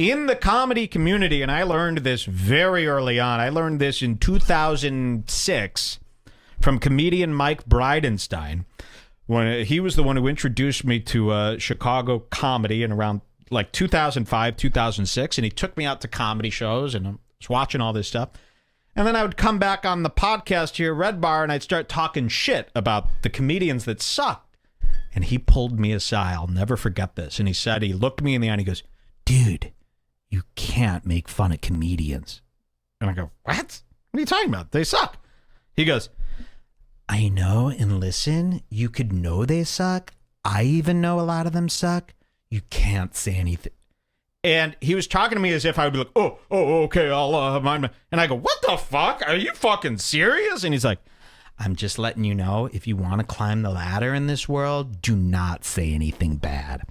in the comedy community, and I learned this very early on. I learned this in 2006 from comedian Mike Bridenstine, when he was the one who introduced me to Chicago comedy in around like 2005, 2006, and he took me out to comedy shows, and I was watching all this stuff. And then I would come back on the podcast here, Redbar, and I'd start talking shit about the comedians that sucked. And he pulled me aside. I'll never forget this. And he said, he looked me in the eye and he goes, dude, you can't make fun of comedians. And I go, what? What are you talking about? They suck. He goes, I know, and listen, you could know they suck. I even know a lot of them suck. You can't say anything. And he was talking to me as if I would be like, oh, okay, I'll mind my... And I go, what the fuck? Are you fucking serious? And he's like, I'm just letting you know, if you want to climb the ladder in this world, do not say anything bad.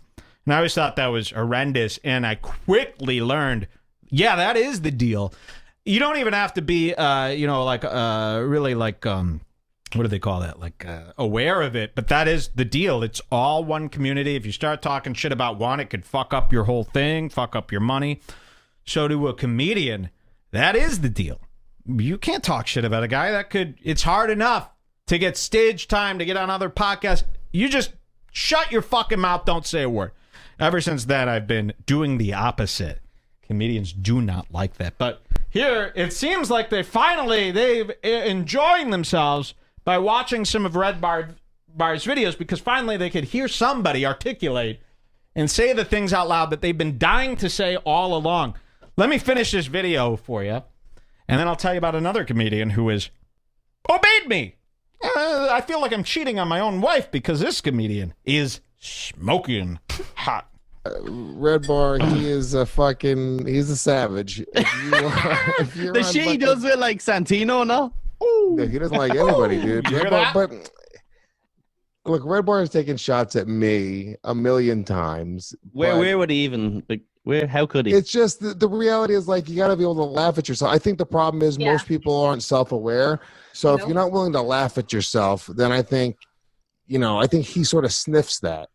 And I always thought that was horrendous, and I quickly learned, yeah, that is the deal. You don't even have to be, really like, what do they call that? Like, aware of it, but that is the deal. It's all one community. If you start talking shit about one, it could fuck up your whole thing, fuck up your money. So to a comedian, that is the deal. You can't talk shit about a guy that could, it's hard enough to get stage time, to get on other podcasts. You just shut your fucking mouth, don't say a word. Ever since then, I've been doing the opposite. Comedians do not like that. But here, it seems like they've enjoying themselves by watching some of Redbar's videos, because finally they could hear somebody articulate and say the things out loud that they've been dying to say all along. Let me finish this video for you, and then I'll tell you about another comedian who has obeyed me. I feel like I'm cheating on my own wife because this comedian is smoking hot. Redbar, he's a savage. The shit he does with like Santino, no? Yeah, he doesn't like anybody, dude. But look, Redbar has taken shots at me a million times. Where would he even? Like, where? How could he? It's just the reality is, like, you got to be able to laugh at yourself. I think the problem is most people aren't self-aware. So if you're not willing to laugh at yourself, then I think he sort of sniffs that.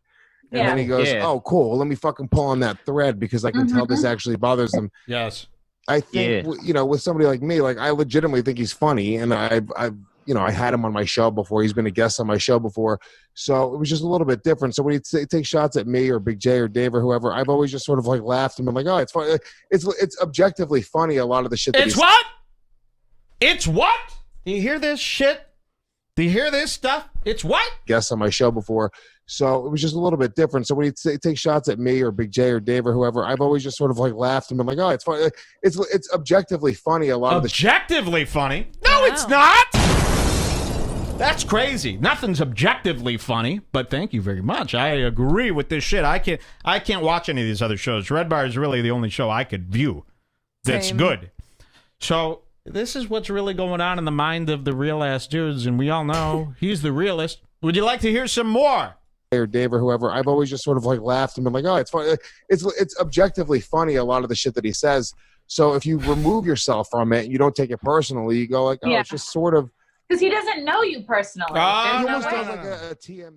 And then he goes, oh, cool. Well, let me fucking pull on that thread because I can tell this actually bothers them. Yes. I think, with somebody like me, like, I legitimately think he's funny. And I had him on my show before. He's been a guest on my show before. So it was just a little bit different. So when he takes shots at me or Big J or Dave or whoever, I've always just sort of like laughed and been like, oh, it's funny. It's objectively funny, a lot of the shit. It's what? It's what? Do you hear this shit? Do you hear this stuff? It's what? Guests on my show before. So it was just a little bit different. So when he takes shots at me or Big J or Dave or whoever, I've always just sort of like laughed and been like, oh, it's funny. It's objectively funny, a lot of the shit. Objectively funny? No, it's not. That's crazy. Nothing's objectively funny, but thank you very much. I agree with this shit. I can't watch any of these other shows. Redbar is really the only show I could view that's good. So this is what's really going on in the mind of the real ass dudes, and we all know he's the realist. Would you like to hear some more? Or Dave or whoever, I've always just sort of like laughed and been like, oh, it's funny. It's objectively funny, a lot of the shit that he says. So if you remove yourself from it, you don't take it personally, you go like, oh, it's just sort of. Because he doesn't know you personally. He almost does like a TM.